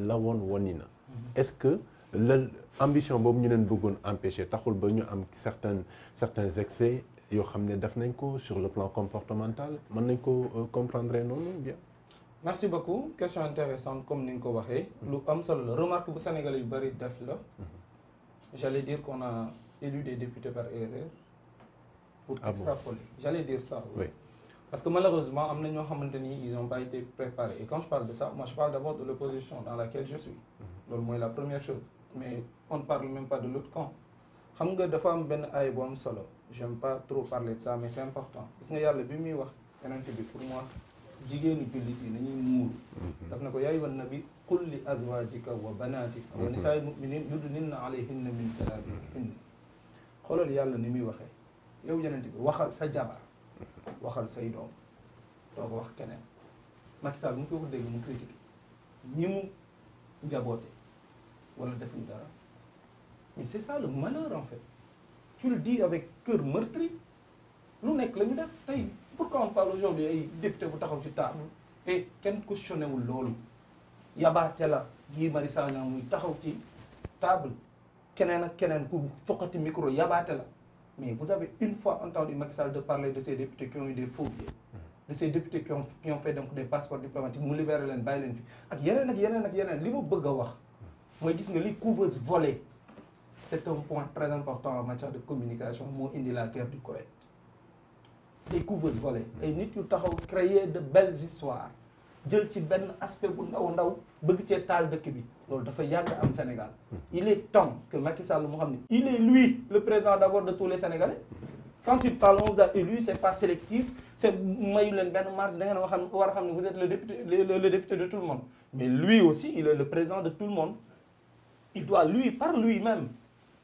la woni na est-ce que l'ambition boobu ñu leen bëggoon empêcher taxul ba ñu am certains excès yoo xam ne def nañ ko sur le plan comportemental mën nañ ko comprendre noonu bien. merci beaucoup question intéressante comme ni nga ko waxee. lu am solo la remarque bu Sénégalais yu bëri def la. j'allais dire qu'on a élu des députés par erreur. pour extrapoler j'allais dire ça. Oui. Parce que malheureusement am na ñoo xamante ni ils ont pas été préparés et quand je parle de ça moi je parle d'abord de l'opposition dans laquelle je suis. loolu mooy la première chose. mais on ne parle même pas de l'autre camp. xam nga dafa am benn ay bu am solo. j'aime pas trop parler de ça mais c'est important gis nga yàlla bi muy wax yonent bi pour moi jigéenu jullit yi nañuy muuru daf na ko yaa ayyuhan nabi qul li azwajika wa banatika wa nisaa'il mu'minin yudnina alayhinna min jalabibihinna xoolal yàlla ni muy waxee yow yonent bi waxal sa jabar waxal say doom doo ko wax keneen Macky Sall mos nga ko dégg mu critiqué ñi mu njaboote wala defuñ dara mais c'est ça le malheur en fait tu le dis avec cœur meurtri lu nekk la ñu def tey pourquoi on parle aujourd'hui ay député bu taxaw ci table et kenn questionné wul loolu yabaate la Guy Marius Sagna muy taxaw ci table keneen ak keneen ku foqati micro yabaate la mais vous avez une fois entendu Macky Sall de parler de ces députés qui ont eu des faux billets de ces députés qui ont fait donc des passeports diplomatiques mu libéré leen bàyyi leen fi ak yeneen li ma bëgg a wax mooy gis nga li couveuse volée c'est un point très important en matière de communication moo indi la guerre du Koweït des couveuses volées ay nit yu taxaw créer de belles histoires jël ci benn aspect bu ndaw bëgg cee taal dëkk bi loolu dafa yàgg am Sénégal il est temps que Macky Sall mu xam ne il est lui le président d'abord de tous les Sénégalais quand il parle on vous a élu c'est pas sélectif c'est mayu leen benn marge da ngeen war a xam ne vous êtes le député de tout le monde mais lui aussi il est le président de tout le monde il doit lui par lui-même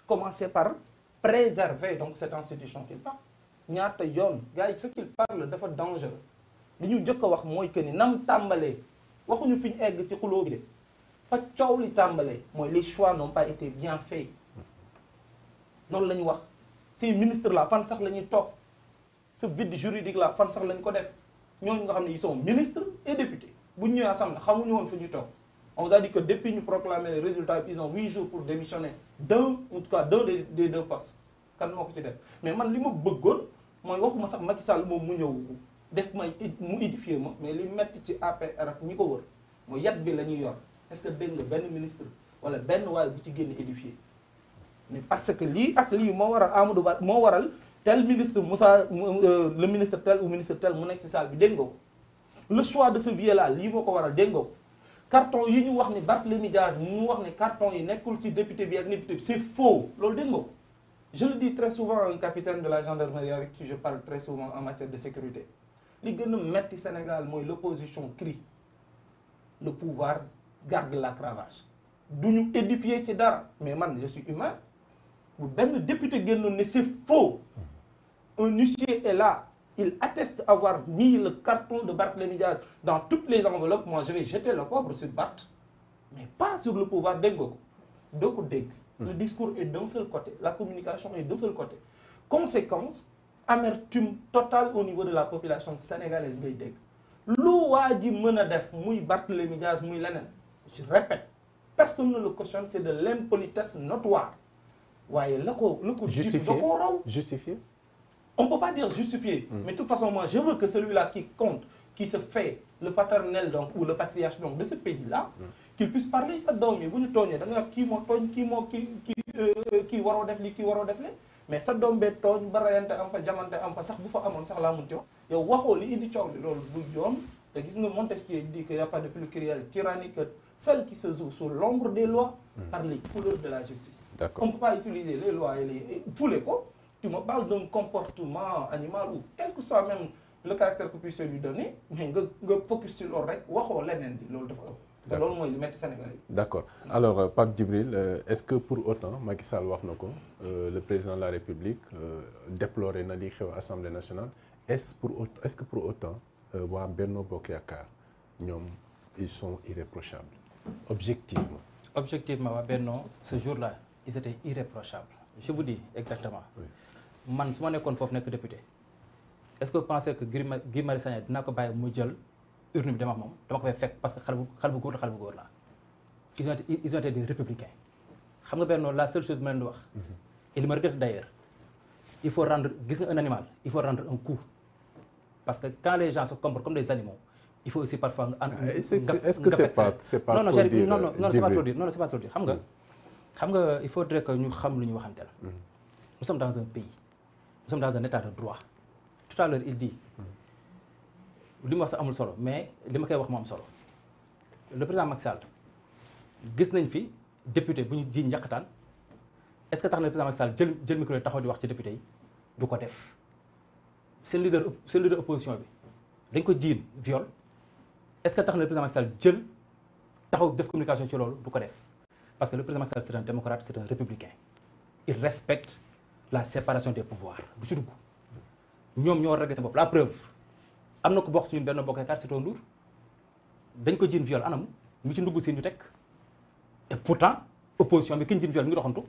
commencer par préserver donc cette institution qu'il parle ñaata yoon gars yi ce qu'il parle dafa dangereux li ñu njëkk a wax mooy que ni nam tàmbalee waxuñu fi ñu egg ci xuloo bi de fa coow li tàmbalee mooy les choix n'ont pas été bien faits loolu la ñu wax ces ministres là fan sax la ñuy toog ce vide juridique là fan sax la ñu ko def ñooñu nga xam ne ils sont ministres et députés bu ñu ñëwee assemblée xamuñu woon fi ñu toog on vous a dit que depuis ñu proclamer les résultats ils ont 8 jours pour démissionner en tout cas deux des deux postes kan moo ko ci def mais man li ma bëggoon mooy waxuma sax Macky Sall moom mu ñëw def mu édifier ma mais li metti ci APR ak ñi ko wër mooy yat bi la ñuy yor est-ce que dégg nga benn ministre wala benn waaye bu ci génn édifier mais parce que lii ak lii moo waral Amadou Ba moo waral tel ministre le ministre tel ou ministre tel mu nekk ci salle bi dégg nga ko le choix de ce vieux là lii moo ko waral dégg nga ko carton yi ñu wax ni Barthélémy Dias mu wax ne carton yi nekkul ci député bi ak député bi c'est faux loolu dégg nga ko je le dis très souvent à un capitaine de la gendarmerie avec qui je parle très souvent en matière de sécurité li gën a metti Sénégal mooy l'opposition crie le pouvoir garde la cravache du ñu édifier ci dara mais man je suis humain bu benn député génnoon ne c'est faux un huissier est là il atteste avoir mis le carton de Barthélémy Dias dans toutes les enveloppes moi je vais jeter le pauvre sur Barth mais pas sur le pouvoir dégg nga ko doo ko dégg le discours est d'un seul côté la communication est d'un seul côté conséquence amertume totale au niveau de la population sénégalaise ngay dégg lu waa ji mën a def muy Barthélémy Dias muy leneen je répète personne ne le cautionne c'est de l'impolitesse notoire waaye la ko justifié da koo raw justifié on peut pas dire justifié mais de toute façon moi je veux que celui-là qui compte qui se fait le paternel donc ou le patriarche donc de ce pays-là qu'il puisse parler sa doom yi bu ñu tooñee da nga wax kii moo tooñ kii waroo def li kii waroo def le mais sa doom bee tooñ ba rayante am fa jamante am fa sax bu fa amoon sax laa mun ci wax yow waxoo li indi coow li loolu du yoon te gis nga Montesquieu dit qu'il n'y a pas de plus cruelle tyrannie que celle qui se joue sous l'ombre des lois par les couleurs de la justice. On ne peut pas utiliser les lois et les fouler ko. Tu me parles d'un comportement animal ou quel que soit même le caractère que puisse lui donner mais nga focus sur loolu rek waxoo leneen bi loolu dafa ëpp. te loolu mooy li metti Sénégalais yi. D'accord alors Pape Djibril est-ce que pour autant Macky Sall wax na ko le président de la République déploré na li xew Assemblée nationale est-ce que pour autant waa Benno Bokk Yaakaar ñoom ils sont irréprochables objectivement. Objectivement waa Benno ce jour-là ils étaient irréprochables je vous dis exactement. man su ma nekkoon foofu nekk député est-ce que vous pensez que Guy Marius Sagna dinaa ko bàyyi mu jël urne bi dem ak moom dama ko fay fekk parce que xale bu góor la ils ont été des républicains xam nga Benno la seule chose ma leen di wax et li ma regrette d'ailleurs il faut rendre gis nga un animal il faut rendre un coup parce que quand les gens se comportent comme des animaux il faut aussi parfois est-ce que c'est pas c'est pas trop dire non c'est pas trop dire xam nga il faudrait que ñu xam lu ñu waxanteel nous sommes dans un pays nous sommes dans un état de droit tout à l'heure il dit li mu wax sax amul solo mais li ma koy wax moo am solo le président Macky Sall gis nañ fi député bu ñu ji njaqataan est-ce que tax na le président Macky Sall jël micro taxaw di wax ci député yi du ko def seen leader opposition bi dañ ko jiin viol est-ce que tax na le président Macky Sall jël taxaw def communication ci loolu du ko def parce que le président Macky Sall c'est un démocrate c'est un républicain il respecte la séparation des pouvoirs du ci dugg ñoom ñoo réglé seen bopp la preuve am na ko bokk suñu benn bokk yaakaar Sitor Ndour dañ ko jiin viol anam mi ci ndugg seen ñu teg et pourtant opposition bi ki ñu jiin viol mi ngi doxantu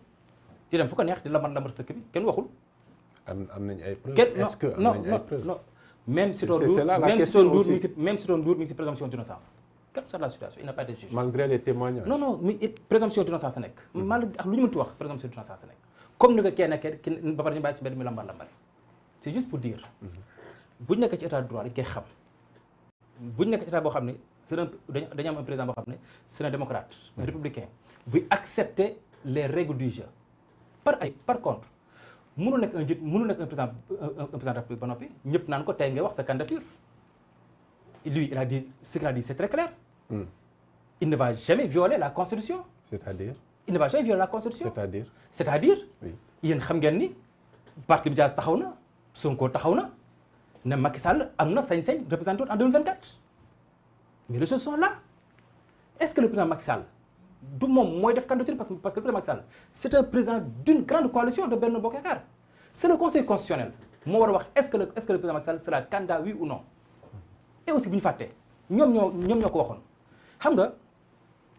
di dem fu ko neex di lambar dëkk bi kenn waxul. am nañ ay preuves. est-ce que am nañ ay preuves non même Sitor Ndour même Sitor Ndour mi ngi si présomption d'innocence quelle que soit la situation il n'a pas été jugé. malgré les témoignages. non mais présomption d'innocence la nekk. malgré ak lu ñu mënti wax présomption d'innocence la nekk. comme ni ko kee nekkee ki ba pare ñu bàyyi ci mbedd mi lambar c'est juste pour dire. bu ñu nekk ci état de droit dañ koy xam bu ñu nekk ci état boo xam ne c'est un dañu am un président boo xam ne c'est un démocrate un républicain buy accepter les règles du jeu par contre mënu nekk un njiit mënu nekk un président de la République ba noppi ñëpp naan ko tey ngay wax sa candidature lui il a dit ce qu'il a dit c'est très clair il ne va jamais violer la constitution c'est-à-dire il ne va jamais violer la constitution c'est-à-dire oui yéen xam ngeen ni Barthélémy Dias taxaw na Sonko taxaw na ne Macky Sall am na sañ-sañ représenté en 2024 mais les choses sont là est-ce que le président Macky Sall du moom mooy def candidature parce que le président Macky Sall c'est un président d'une grande coalition de Benno Bokk Yaakaar c'est le conseil constitutionnel moo war a wax est-ce que le président Macky Sall sera candidat oui ou non et aussi bu ñu fàttee ñoom ñoo ko waxoon xam nga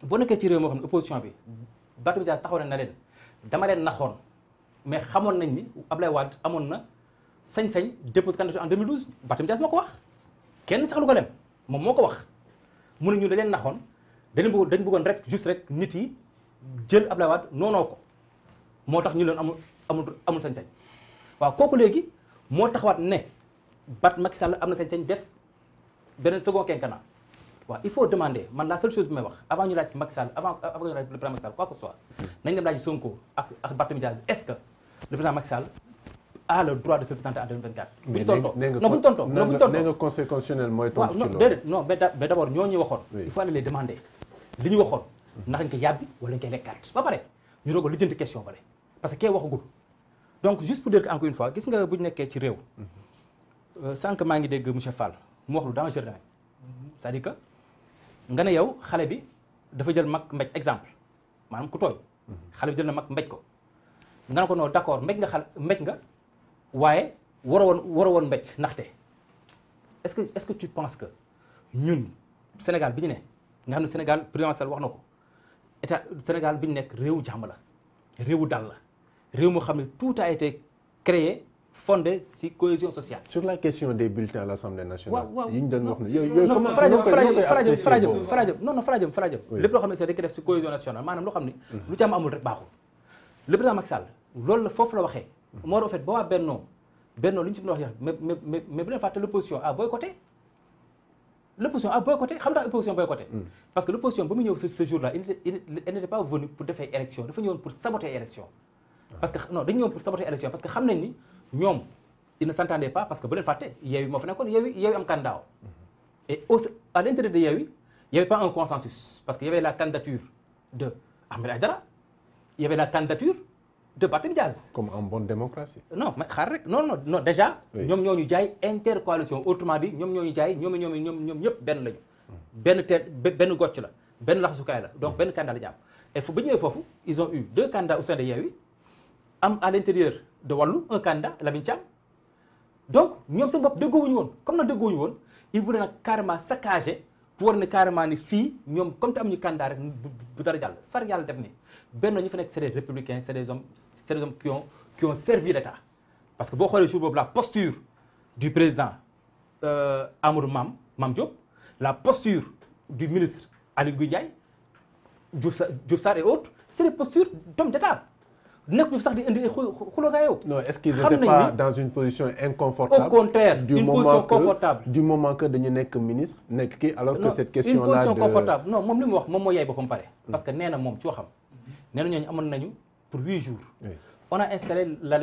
boo nekkee ci réew moo xam ne opposition bi Barthélémy Dias taxaw na leen dama leen naxoon mais xamoon nañ ni Ablaye Wade amoon na sañ-sañ dépose candidature en 2012 Barthélémy Dias moo ko wax kenn sax lu ko dem moom moo ko wax mu ne ñu da leen naxoon dañ bëggoon rek juste rek nit yi jël Ablaye Wade noonoo ko moo tax ñu leen amul sañ-sañ waaw kooku léegi moo taxawaat ne Macky Sall am na sañ-sañ def beneen second quinquennat waaw il faut demander man la seule chose bi may wax avant ñu laaj Macky Sall avant ñu laaj le président Macky Sall quoi que ce soit nañ dem laaj Sonko ak Barthélémy Dias est-ce que le président Macky Sall a le droit de se présenter en 2024. bu ñu tontoo non bu ñu tontoo non bu ñu tontoo nee nga conseil constitutionnel mooy tontu ci loolu. déedéet non mais d'abord ñoo ñu waxoon. il faut aller les demander li ñu waxoon. ndax dañ ko yàbbi wala dañ koy lekkaat ba pare ñu doog a lijjanti question bale parce que kee waxagul donc juste pour dire que encore une fois gis nga bu ñu nekkee ci réew. sànq maa ngi dégg monsieur Fall mu wax lu dangereux c'est-à-dire que nga ne yow xale bi dafa jël mag mbéj exemple maanaam ku tooñ. xale bi jël na mag mbéj ko nga ne ko non d'accord mbéj nga. waaye waroo woon mbécc ndaxte est-ce que tu penses que ñun Sénégal bi ñu ne nga xam ne Sénégal président Macky Sall wax na ko état Sénégal bi ñu nekk réewu jàmm la réewu dal la réew moo xam ne tout a été créé fondé ci cohésion sociale. sur la question des bulletins à l'Assemblée nationale. waaw yi ñu doon wax ne farajëm lépp loo xam ne c'est dañ ko def ci cohésion nationale maanaam loo xam ne lu jàmm amul rek baaxul le président Macky Sall loolu la foofu la waxee. moo war a fait ba waa Benno li ñu ci mën a wax mais bu leen fàtte l'opposition a boycotté xam nga l'opposition boycotté parce que l'opposition ba mu ñëw ce jour-là elle n'était pas venue pour defee élection dafa ñëwoon pour saboter élection parce que non dañu ñëwoon pour saboter élection parce que xam nañ ni ñoom ils ne s'entendaient pas parce que bu leen fàtte Yewwi moo fa nekkoon Yewwi am candidat et à l'intérieur de Yewwi il y avait pas un consensus parce que y avait la candidature de Ahmed Aïdara il y avait la candidature de Barthélémy Dias. comme en bonne démocratie. non mais xaar rek non déjà. ñoom ñoo ñu jaay intercoalition autrement dit ñoom ñoo ñu jaay ñoom ñëpp benn lañu. benn gocc la benn laxasukaay la donc benn candidat la ñu am et fu ba ñëwee foofu ils ont eu 2 candidats au sein de Yewwi am à l'intérieur de Wallu un candidat Lamine Thiam donc ñoom seen bopp déggoowuñu woon comme nag déggoowuñu woon ils voulaient nag carrément saccager pour war ne carrément ni fii ñoom comme te amuñu candidat rek bu dara jàll far yàlla def ni benn ñu fa nekk c'est des républicains c'est des hommes qui ont servi l'État parce que boo xoolee jour boobu la posture du président Amadou Mame Diop la posture du ministre Aly Ngouille Ndiaye Diouf Sarr et autres c'est des postures d'homme d'État nekk sax di indi xuloo gaa yow. non est-ce qu'ils n'étaient pas dans une position inconfortable? Au contraire, une position confortable. Du moment que dañu nekk ministre nekk kii alors que cette question là une position confortable non moom li mu wax moom moo yaay boppam pare. parce que nee na moom ci waxam nee na ñooñu amoon nañu pour 8 jours. on a installé la